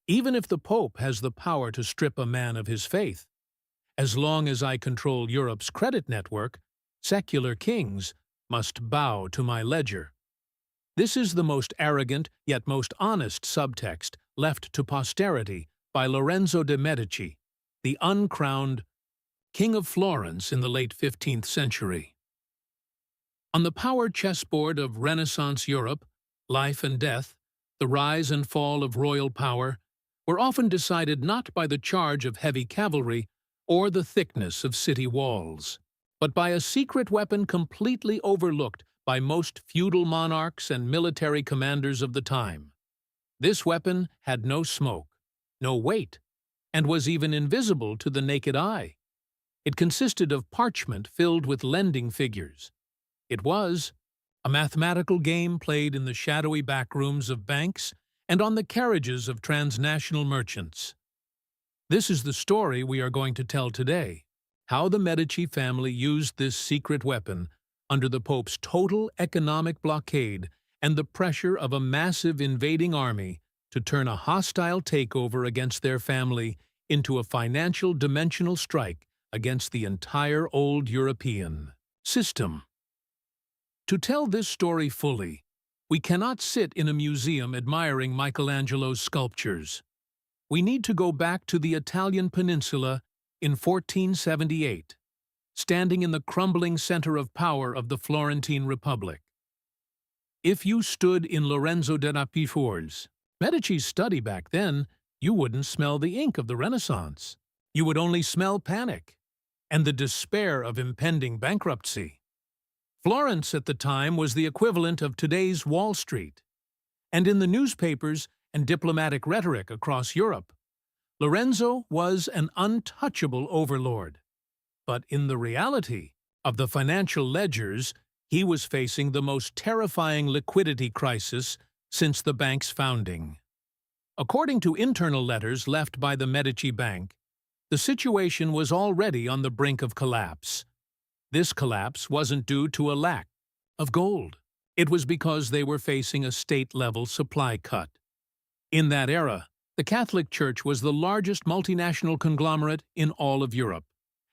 Even if the Pope has the power to strip a man of his faith, as long as I control Europe's credit network, secular kings must bow to my ledger. This is the most arrogant yet most honest subtext left to posterity by Lorenzo de Medici, the uncrowned King of Florence in the late 15th century. On the power chessboard of Renaissance Europe, life and death, the rise and fall of royal power, were often decided not by the charge of heavy cavalry or the thickness of city walls, but by a secret weapon completely overlooked by most feudal monarchs and military commanders of the time. This weapon had no smoke, no weight, and was even invisible to the naked eye. It consisted of parchment filled with lending figures. It was a mathematical game played in the shadowy backrooms of banks and on the carriages of transnational merchants. This is the story we are going to tell today, how the Medici family used this secret weapon under the Pope's total economic blockade and the pressure of a massive invading army to turn a hostile takeover against their family into a financial dimensional strike against the entire old European system. To tell this story fully, we cannot sit in a museum admiring Michelangelo's sculptures. We need to go back to the Italian peninsula in 1478, standing in the crumbling center of power of the Florentine Republic. If you stood in Lorenzo de Medici's study back then, you wouldn't smell the ink of the Renaissance. You would only smell panic and the despair of impending bankruptcy. Florence at the time was the equivalent of today's Wall Street, and in the newspapers and diplomatic rhetoric across Europe, Lorenzo was an untouchable overlord. But in the reality of the financial ledgers, he was facing the most terrifying liquidity crisis since the bank's founding. According to internal letters left by the Medici Bank, the situation was already on the brink of collapse. This collapse wasn't due to a lack of gold. It was because they were facing a state-level supply cut. In that era, the Catholic Church was the largest multinational conglomerate in all of Europe,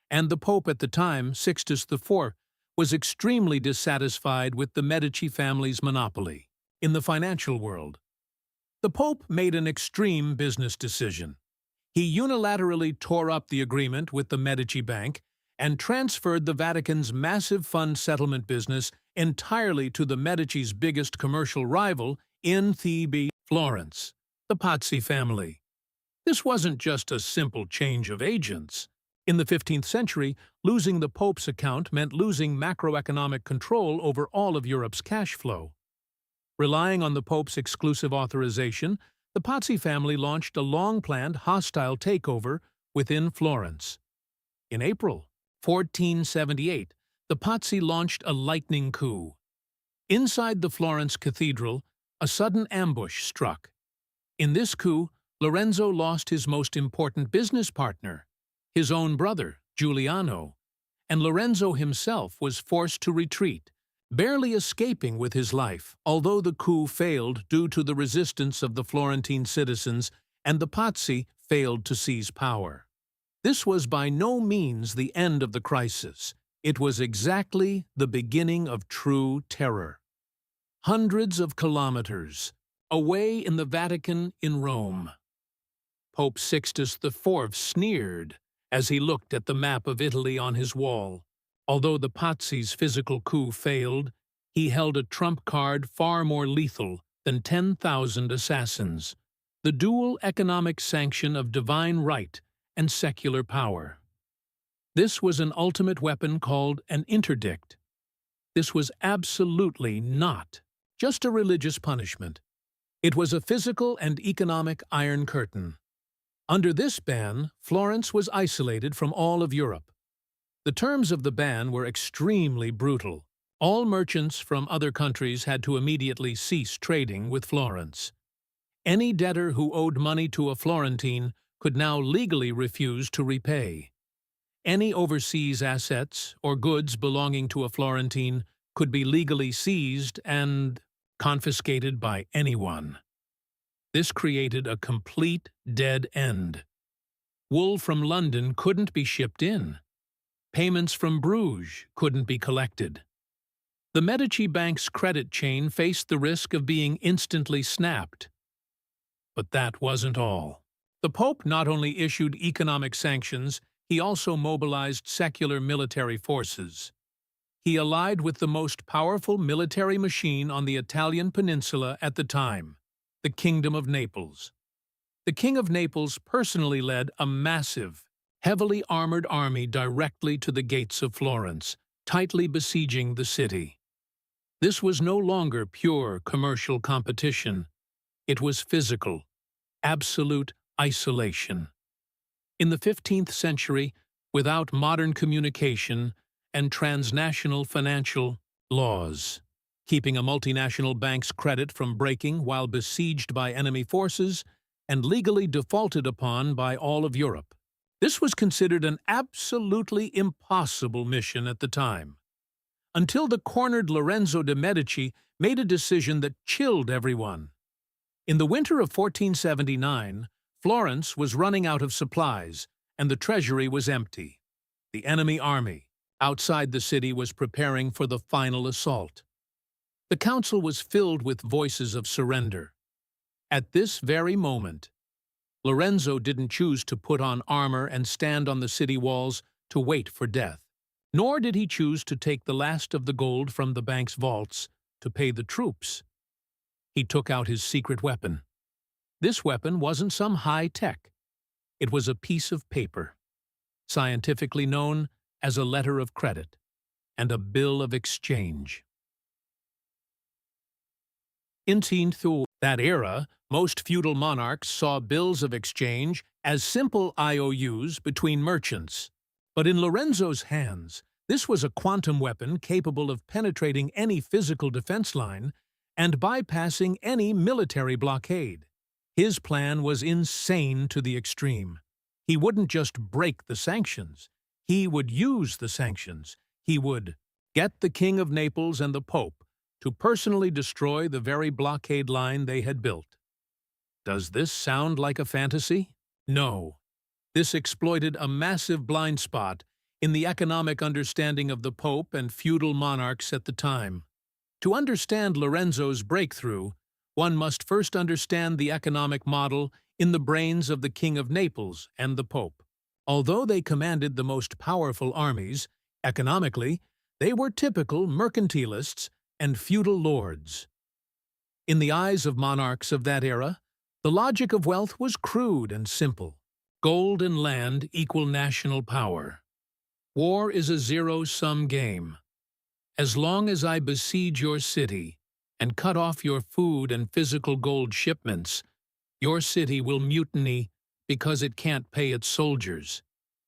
and the Pope at the time, Sixtus IV, was extremely dissatisfied with the Medici family's monopoly in the financial world. The Pope made an extreme business decision. He unilaterally tore up the agreement with the Medici Bank and transferred the Vatican's massive fund settlement business entirely to the Medici's biggest commercial rival in Florence, the Pazzi family. This wasn't just a simple change of agents. In the 15th century, losing the Pope's account meant losing macroeconomic control over all of Europe's cash flow. Relying on the Pope's exclusive authorization, the Pazzi family launched a long-planned hostile takeover within Florence. In April 1478, the Pazzi launched a lightning coup. Inside the Florence cathedral, a sudden ambush struck. In this coup, Lorenzo lost his most important business partner, his own brother, Giuliano, and Lorenzo himself was forced to retreat, barely escaping with his life, although the coup failed due to the resistance of the Florentine citizens and the Pazzi failed to seize power. This was by no means the end of the crisis. It was exactly the beginning of true terror. Hundreds of kilometers away in the Vatican in Rome, Pope Sixtus IV sneered as he looked at the map of Italy on his wall. Although the Pazzi's physical coup failed, he held a trump card far more lethal than 10,000 assassins, the dual economic sanction of divine right and secular power. This was an ultimate weapon called an interdict. This was absolutely not just a religious punishment. It was a physical and economic iron curtain. Under this ban, Florence was isolated from all of Europe. The terms of the ban were extremely brutal. All merchants from other countries had to immediately cease trading with Florence. Any debtor who owed money to a Florentine could now legally refuse to repay. Any overseas assets or goods belonging to a Florentine could be legally seized and confiscated by anyone. This created a complete dead end. Wool from London couldn't be shipped in. Payments from Bruges couldn't be collected. The Medici Bank's credit chain faced the risk of being instantly snapped. But that wasn't all. The Pope not only issued economic sanctions, he also mobilized secular military forces. He allied with the most powerful military machine on the Italian peninsula at the time, the Kingdom of Naples. The King of Naples personally led a massive, heavily armored army directly to the gates of Florence, tightly besieging the city. This was no longer pure commercial competition. It was physical, absolute isolation. In the 15th century, without modern communication and transnational financial laws, keeping a multinational bank's credit from breaking while besieged by enemy forces and legally defaulted upon by all of Europe. This was considered an absolutely impossible mission at the time, until the cornered Lorenzo de Medici made a decision that chilled everyone. In the winter of 1479, Florence was running out of supplies, and the treasury was empty. The enemy army, outside the city, was preparing for the final assault. The council was filled with voices of surrender. At this very moment, Lorenzo didn't choose to put on armor and stand on the city walls to wait for death. Nor did he choose to take the last of the gold from the bank's vaults to pay the troops. He took out his secret weapon. This weapon wasn't some high tech. It was a piece of paper, scientifically known as a letter of credit and a bill of exchange. In that era, most feudal monarchs saw bills of exchange as simple IOUs between merchants. But in Lorenzo's hands, this was a quantum weapon capable of penetrating any physical defense line and bypassing any military blockade. His plan was insane to the extreme. He wouldn't just break the sanctions. He would use the sanctions. He would get the King of Naples and the Pope to personally destroy the very blockade line they had built. Does this sound like a fantasy? No. This exploited a massive blind spot in the economic understanding of the Pope and feudal monarchs at the time. To understand Lorenzo's breakthrough, one must first understand the economic model in the brains of the King of Naples and the Pope. Although they commanded the most powerful armies, economically, they were typical mercantilists and feudal lords. In the eyes of monarchs of that era, the logic of wealth was crude and simple. Gold and land equal national power. War is a zero-sum game. As long as I besiege your city and cut off your food and physical gold shipments, your city will mutiny because it can't pay its soldiers,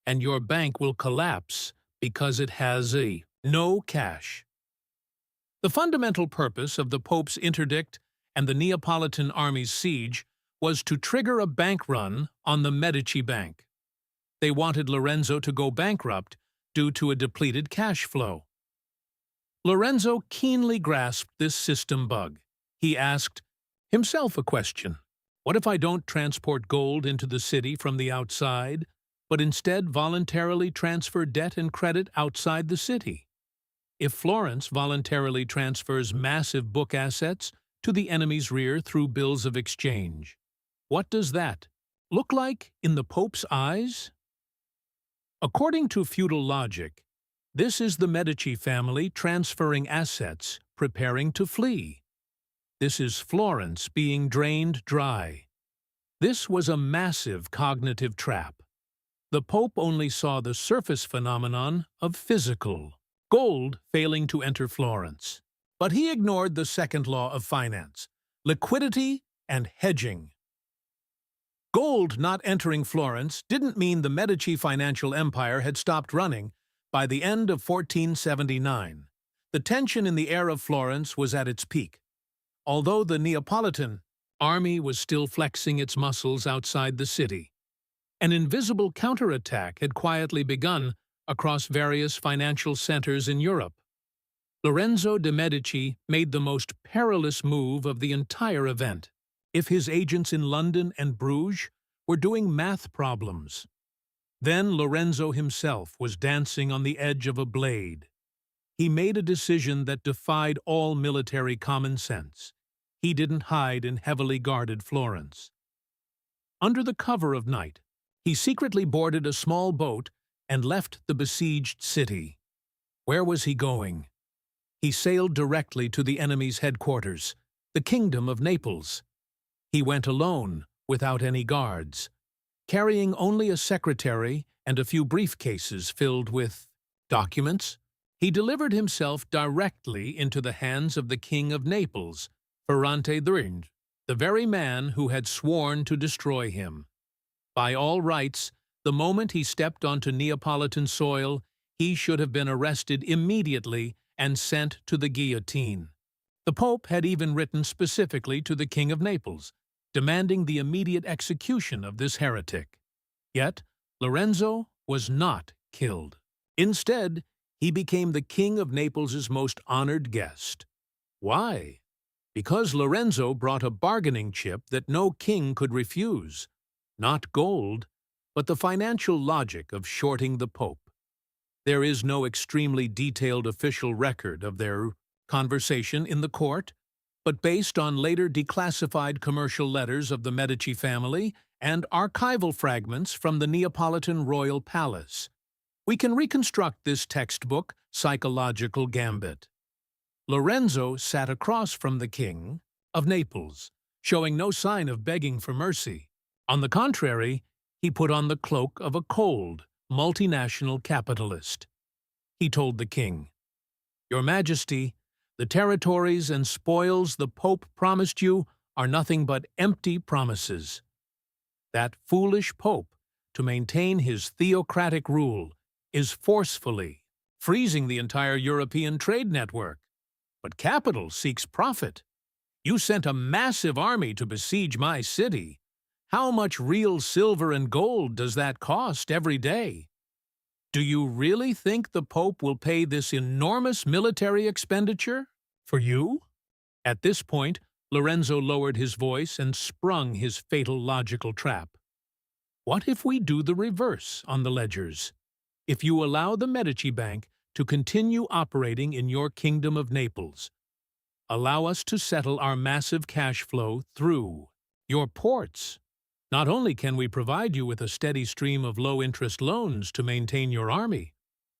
and your bank will collapse because it has no cash. The fundamental purpose of the Pope's Interdict and the Neapolitan army's siege was to trigger a bank run on the Medici Bank. They wanted Lorenzo to go bankrupt due to a depleted cash flow. Lorenzo keenly grasped this system bug. He asked himself a question. What if I don't transport gold into the city from the outside, but instead voluntarily transfer debt and credit outside the city? If Florence voluntarily transfers massive book assets to the enemy's rear through bills of exchange, what does that look like in the Pope's eyes? According to feudal logic, this is the Medici family transferring assets, preparing to flee. This is Florence being drained dry. This was a massive cognitive trap. The Pope only saw the surface phenomenon of physical gold failing to enter Florence. But he ignored the second law of finance, liquidity and hedging. Gold not entering Florence didn't mean the Medici financial empire had stopped running by the end of 1479. The tension in the air of Florence was at its peak. Although the Neapolitan army was still flexing its muscles outside the city, an invisible counterattack had quietly begun across various financial centers in Europe. Lorenzo de Medici made the most perilous move of the entire event. if his agents in London and Bruges were doing math problems. Then Lorenzo himself was dancing on the edge of a blade. He made a decision that defied all military common sense. He didn't hide in heavily guarded Florence. Under the cover of night, he secretly boarded a small boat and left the besieged city. Where was he going? He sailed directly to the enemy's headquarters, the Kingdom of Naples. He went alone, without any guards, carrying only a secretary and a few briefcases filled with documents. He delivered himself directly into the hands of the King of Naples, Florence, the very man who had sworn to destroy him. By all rights, the moment he stepped onto Neapolitan soil, he should have been arrested immediately and sent to the guillotine. The Pope had even written specifically to the King of Naples, demanding the immediate execution of this heretic. Yet, Lorenzo was not killed. Instead, he became the King of Naples' most honored guest. Why? Because Lorenzo brought a bargaining chip that no king could refuse. Not gold, but the financial logic of shorting the Pope. There is no extremely detailed official record of their conversation in the court, but based on later declassified commercial letters of the Medici family and archival fragments from the Neapolitan royal palace, we can reconstruct this textbook psychological gambit. Lorenzo sat across from the King of Naples, showing no sign of begging for mercy. On the contrary, he put on the cloak of a cold, multinational capitalist. He told the king, "Your Majesty, the territories and spoils the Pope promised you are nothing but empty promises. That foolish Pope, to maintain his theocratic rule, is forcefully freezing the entire European trade network. But capital seeks profit. You sent a massive army to besiege my city. How much real silver and gold does that cost every day? Do you really think the Pope will pay this enormous military expenditure for you?" At this point, Lorenzo lowered his voice and sprung his fatal logical trap. What if we do the reverse on the ledgers? If you allow the Medici Bank to continue operating in your Kingdom of Naples, allow us to settle our massive cash flow through your ports. Not only can we provide you with a steady stream of low-interest loans to maintain your army,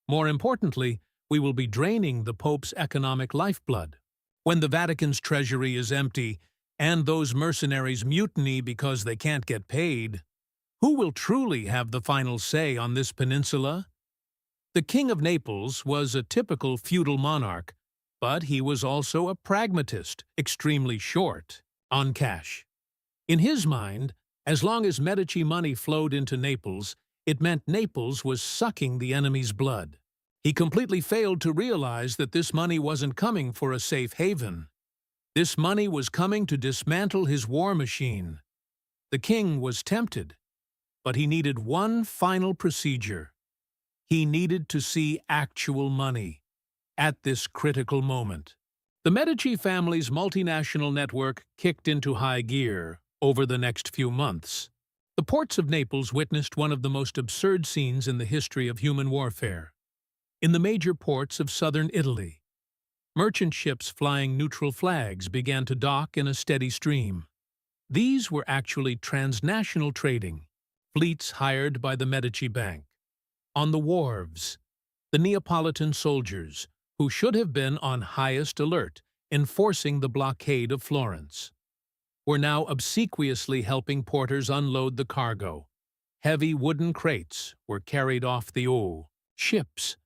more importantly, we will be draining the Pope's economic lifeblood. When the Vatican's treasury is empty and those mercenaries mutiny because they can't get paid, who will truly have the final say on this peninsula? The King of Naples was a typical feudal monarch, but he was also a pragmatist, extremely short on cash. In his mind, as long as Medici money flowed into Naples, it meant Naples was sucking the enemy's blood. He completely failed to realize that this money wasn't coming for a safe haven. This money was coming to dismantle his war machine. The king was tempted, but he needed one final procedure. He needed to see actual money at this critical moment. The Medici family's multinational network kicked into high gear over the next few months. The ports of Naples witnessed one of the most absurd scenes in the history of human warfare. In the major ports of southern Italy, merchant ships flying neutral flags began to dock in a steady stream. These were actually transnational trading, fleets hired by the Medici Bank. On the wharves, the Neapolitan soldiers, who should have been on highest alert, enforcing the blockade of Florence, were now obsequiously helping porters unload the cargo. Heavy wooden crates were carried off the ships.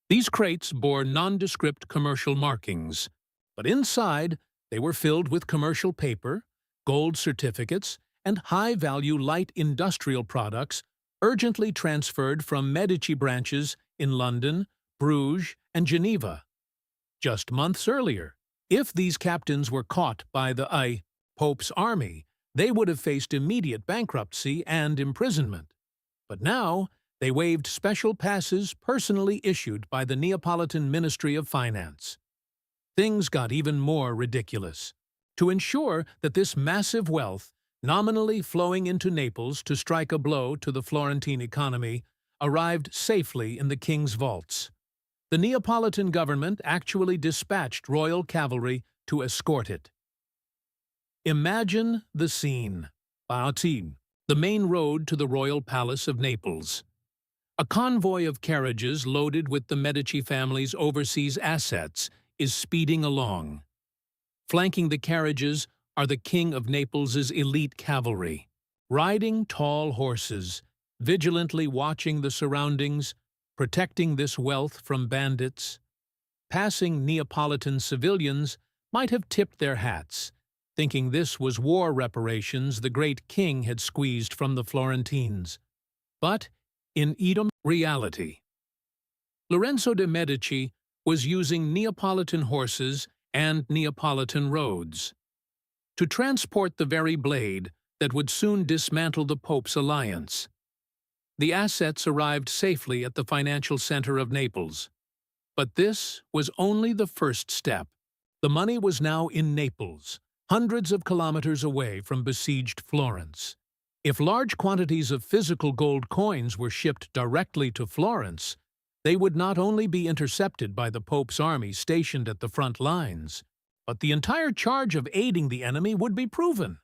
These crates bore nondescript commercial markings, but inside they were filled with commercial paper, gold certificates, and high-value light industrial products urgently transferred from Medici branches in London, Bruges, and Geneva. Just months earlier, if these captains were caught by the Pope's army, they would have faced immediate bankruptcy and imprisonment. But now, they waived special passes personally issued by the Neapolitan Ministry of Finance. Things got even more ridiculous. to ensure that this massive wealth, nominally flowing into Naples to strike a blow to the Florentine economy, arrived safely in the king's vaults. The Neapolitan government actually dispatched royal cavalry to escort it. Imagine the scene. Pazzi, the main road to the royal palace of Naples. A convoy of carriages loaded with the Medici family's overseas assets is speeding along. Flanking the carriages are the King of Naples's elite cavalry, riding tall horses, vigilantly watching the surroundings, protecting this wealth from bandits. Passing Neapolitan civilians might have tipped their hats, thinking this was war reparations the great king had squeezed from the Florentines. But, in reality, Lorenzo de Medici was using Neapolitan horses and Neapolitan roads to transport the very blade that would soon dismantle the Pope's alliance. The assets arrived safely at the financial center of Naples. But this was only the first step. The money was now in Naples, hundreds of kilometers away from besieged Florence. If large quantities of physical gold coins were shipped directly to Florence, they would not only be intercepted by the Pope's army stationed at the front lines, but the entire charge of aiding the enemy would be proven,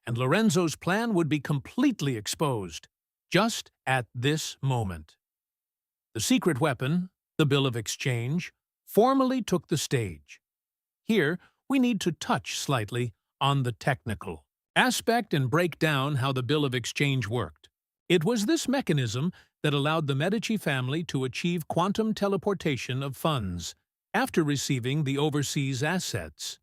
and Lorenzo's plan would be completely exposed, just at this moment. The secret weapon, the bill of exchange, formally took the stage. Here, we need to touch slightly on the technical aspect and break down how the bill of exchange worked. It was this mechanism that allowed the Medici family to achieve quantum teleportation of funds after receiving the overseas assets.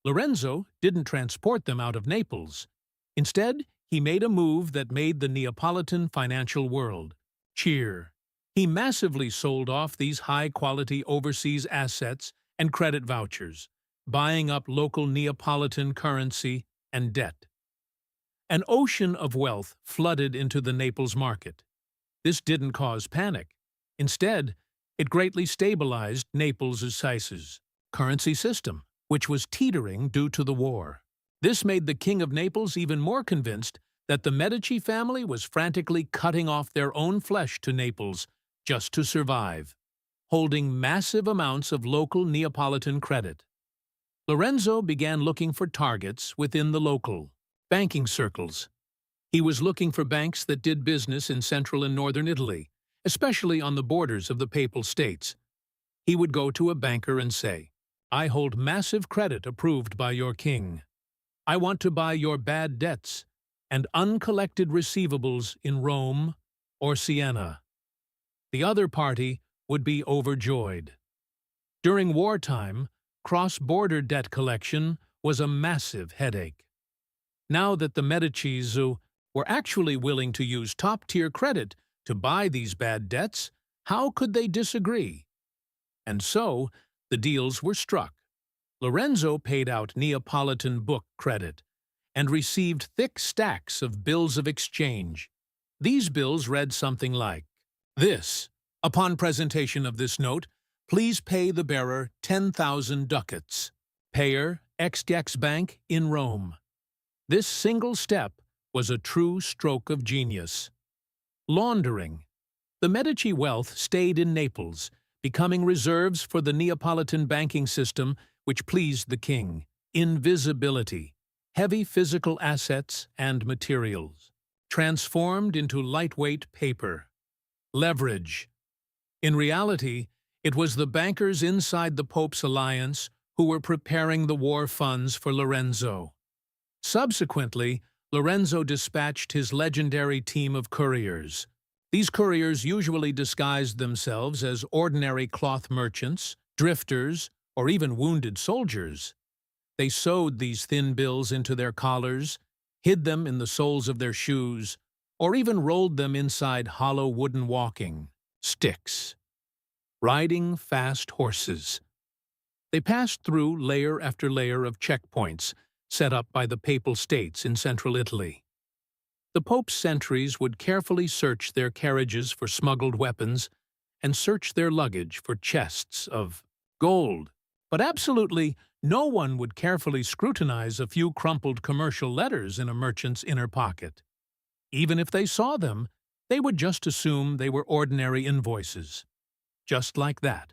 Lorenzo didn't transport them out of Naples. Instead, he made a move that made the Neapolitan financial world cheer. He massively sold off these high-quality overseas assets and credit vouchers, buying up local Neapolitan currency and debt. An ocean of wealth flooded into the Naples market. This didn't cause panic. Instead, it greatly stabilized Naples' currency system, which was teetering due to the war. This made the King of Naples even more convinced that the Medici family was frantically cutting off their own flesh to Naples just to survive, holding massive amounts of local Neapolitan credit. Lorenzo began looking for targets within the local banking circles. He was looking for banks that did business in central and northern Italy, especially on the borders of the Papal States. He would go to a banker and say, "I hold massive credit approved by your king. I want to buy your bad debts and uncollected receivables in Rome or Siena." The other party would be overjoyed. During wartime, cross-border debt collection was a massive headache. Now that the Medicis were actually willing to use top-tier credit to buy these bad debts, how could they disagree? And so, the deals were struck. Lorenzo paid out Neapolitan book credit and received thick stacks of bills of exchange. These bills read something like this: "Upon presentation of this note, please pay the bearer 10,000 ducats. Payer, XX Bank in Rome." This single step was a true stroke of genius. Laundering. The Medici wealth stayed in Naples, becoming reserves for the Neapolitan banking system, which pleased the king. Invisibility. Heavy physical assets and materials, transformed into lightweight paper. Leverage. In reality, it was the bankers inside the Pope's alliance who were preparing the war funds for Lorenzo. Subsequently, Lorenzo dispatched his legendary team of couriers. These couriers usually disguised themselves as ordinary cloth merchants, drifters, or even wounded soldiers. They sewed these thin bills into their collars, hid them in the soles of their shoes, or even rolled them inside hollow wooden walking sticks. Riding fast horses. They passed through layer after layer of checkpoints set up by the Papal States in central Italy. The Pope's sentries would carefully search their carriages for smuggled weapons and search their luggage for chests of gold, but absolutely No one would carefully scrutinize a few crumpled commercial letters in a merchant's inner pocket. Even if they saw them, they would just assume they were ordinary invoices. Just like that.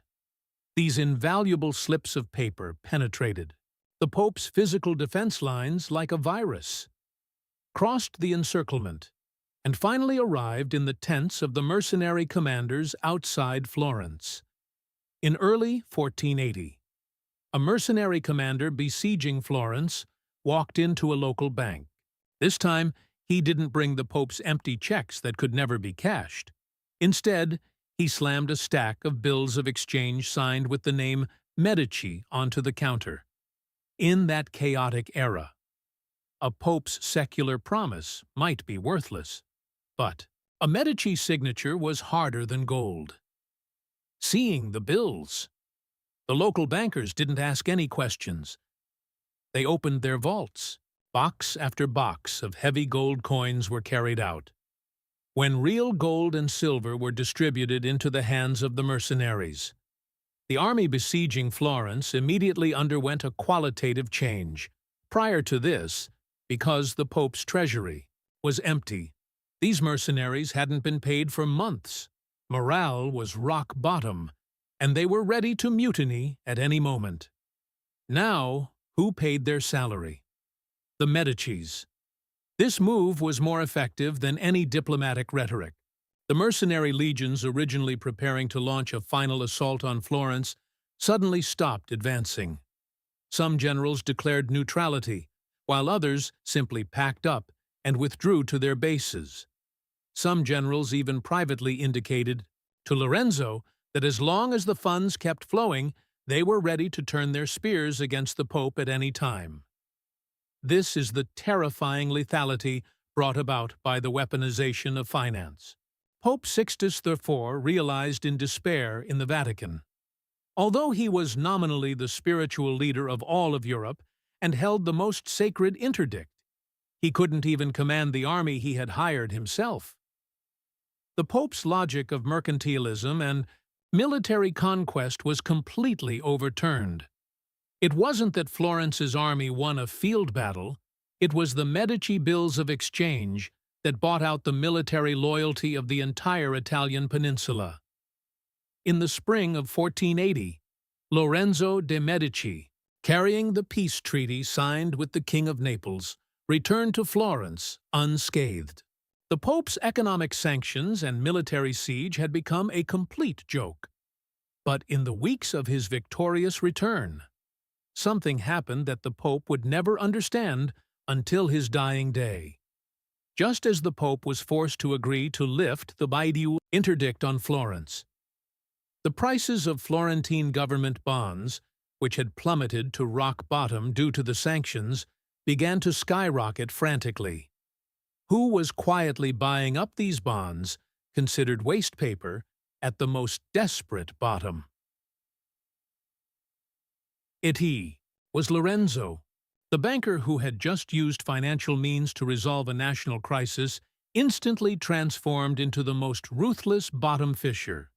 These invaluable slips of paper penetrated the Pope's physical defense lines like a virus, crossed the encirclement, and finally arrived in the tents of the mercenary commanders outside Florence. In early 1480, a mercenary commander besieging Florence walked into a local bank. This time, he didn't bring the Pope's empty checks that could never be cashed. Instead, he slammed a stack of bills of exchange signed with the name Medici onto the counter. In that chaotic era, a Pope's secular promise might be worthless, but a Medici signature was harder than gold. Seeing the bills, the local bankers didn't ask any questions. They opened their vaults. Box after box of heavy gold coins were carried out. When real gold and silver were distributed into the hands of the mercenaries, the army besieging Florence immediately underwent a qualitative change. Prior to this, because the Pope's treasury was empty, these mercenaries hadn't been paid for months. Morale was rock bottom, and they were ready to mutiny at any moment. Now, who paid their salary? The Medicis. This move was more effective than any diplomatic rhetoric. The mercenary legions originally preparing to launch a final assault on Florence suddenly stopped advancing. Some generals declared neutrality, while others simply packed up and withdrew to their bases. Some generals even privately indicated to Lorenzo that as long as the funds kept flowing, they were ready to turn their spears against the Pope at any time. This is the terrifying lethality brought about by the weaponization of finance. Pope Sixtus IV realized in despair in the Vatican. Although he was nominally the spiritual leader of all of Europe and held the most sacred interdict, he couldn't even command the army he had hired himself. The Pope's logic of mercantilism and military conquest was completely overturned. It wasn't that Florence's army won a field battle, it was the Medici bills of exchange that bought out the military loyalty of the entire Italian peninsula. In the spring of 1480, Lorenzo de Medici, carrying the peace treaty signed with the King of Naples, returned to Florence unscathed. The Pope's economic sanctions and military siege had become a complete joke. But in the weeks of his victorious return, something happened that the Pope would never understand until his dying day. Just as the Pope was forced to agree to lift the Interdict on Florence, the prices of Florentine government bonds, which had plummeted to rock bottom due to the sanctions, began to skyrocket frantically. Who was quietly buying up these bonds, considered waste paper, at the most desperate bottom? He was Lorenzo. The banker who had just used financial means to resolve a national crisis instantly transformed into the most ruthless bottom fisher.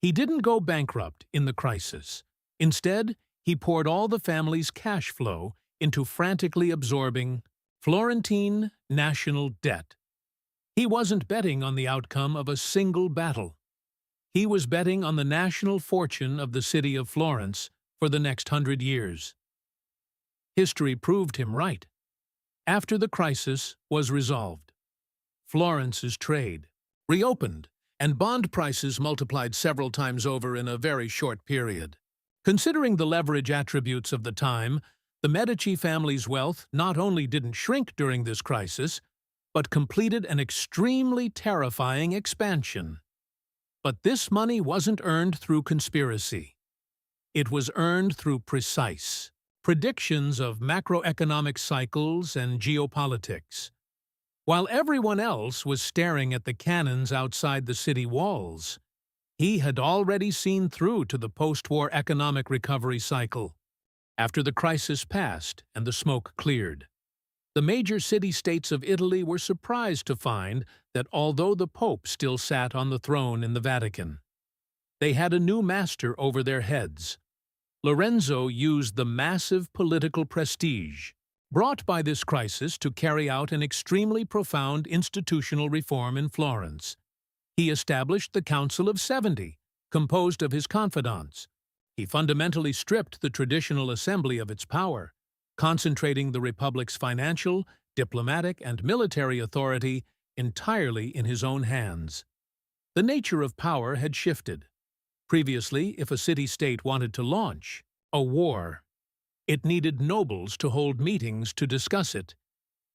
He didn't go bankrupt in the crisis. Instead, he poured all the family's cash flow into frantically absorbing Florentine national debt. He wasn't betting on the outcome of a single battle. He was betting on the national fortune of the city of Florence for the next 100 years. History proved him right. After the crisis was resolved, Florence's trade reopened, and bond prices multiplied several times over in a very short period. Considering the leverage attributes of the time, the Medici family's wealth not only didn't shrink during this crisis, but completed an extremely terrifying expansion. But this money wasn't earned through conspiracy. It was earned through precise predictions of macroeconomic cycles and geopolitics. While everyone else was staring at the cannons outside the city walls, he had already seen through to the post-war economic recovery cycle. After the crisis passed and the smoke cleared, the major city-states of Italy were surprised to find that although the Pope still sat on the throne in the Vatican, they had a new master over their heads. Lorenzo used the massive political prestige brought by this crisis to carry out an extremely profound institutional reform in Florence. He established the Council of 70, composed of his confidants. He fundamentally stripped the traditional assembly of its power, concentrating the Republic's financial, diplomatic, and military authority entirely in his own hands. The nature of power had shifted. Previously, if a city-state wanted to launch a war, it needed nobles to hold meetings to discuss it,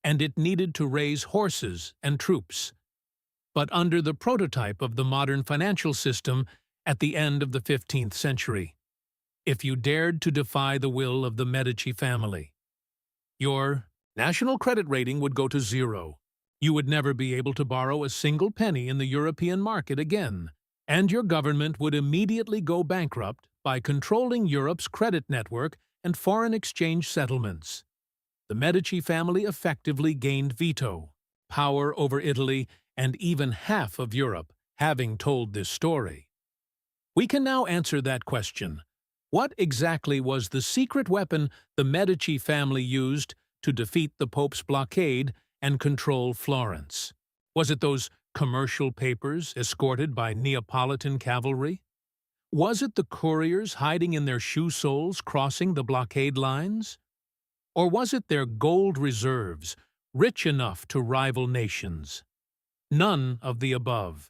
and it needed to raise horses and troops. But under the prototype of the modern financial system at the end of the 15th century, if you dared to defy the will of the Medici family, your national credit rating would go to zero. You would never be able to borrow a single penny in the European market again, and your government would immediately go bankrupt by controlling Europe's credit network and foreign exchange settlements. The Medici family effectively gained veto power over Italy and even half of Europe, having told this story. We can now answer that question. What exactly was the secret weapon the Medici family used to defeat the Pope's blockade and control Florence? Was it those commercial papers escorted by Neapolitan cavalry? Was it the couriers hiding in their shoe soles crossing the blockade lines? Or was it their gold reserves, rich enough to rival nations? None of the above.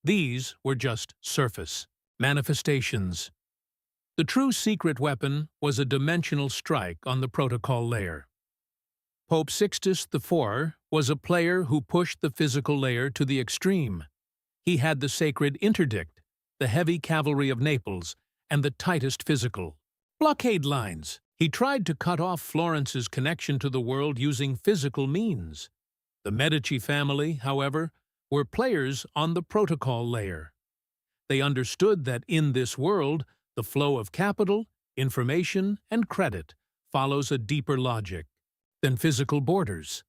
These were just surface manifestations. The true secret weapon was a dimensional strike on the protocol layer. Pope Sixtus IV was a player who pushed the physical layer to the extreme. He had the sacred Interdict, the heavy cavalry of Naples, and the tightest physical blockade lines. He tried to cut off Florence's connection to the world using physical means. The Medici family, however, were players on the protocol layer. They understood that in this world, the flow of capital, information, and credit follows a deeper logic than physical borders.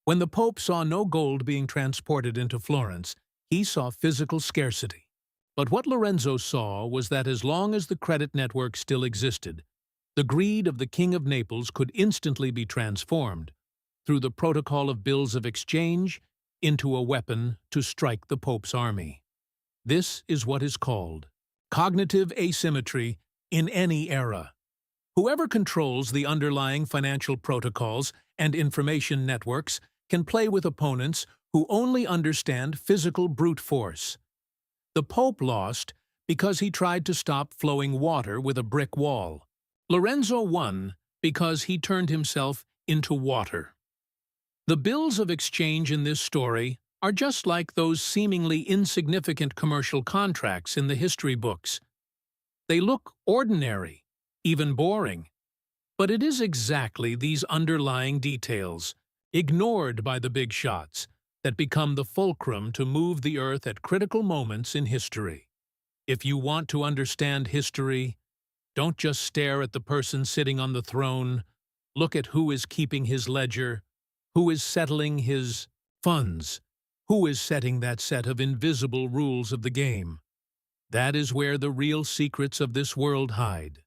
When the Pope saw no gold being transported into Florence, he saw physical scarcity. But what Lorenzo saw was that as long as the credit network still existed, the greed of the King of Naples could instantly be transformed, through the protocol of bills of exchange, into a weapon to strike the Pope's army. This is what is called cognitive asymmetry in any era. Whoever controls the underlying financial protocols and information networks can play with opponents who only understand physical brute force. The Pope lost because he tried to stop flowing water with a brick wall. Lorenzo won because he turned himself into water. The bills of exchange in this story are just like those seemingly insignificant commercial contracts in the history books. They look ordinary, even boring. But it is exactly these underlying details, ignored by the big shots, that become the fulcrum to move the earth at critical moments in history. If you want to understand history, don't just stare at the person sitting on the throne. Look at who is keeping his ledger, who is settling his funds, who is setting that set of invisible rules of the game. That is where the real secrets of this world hide.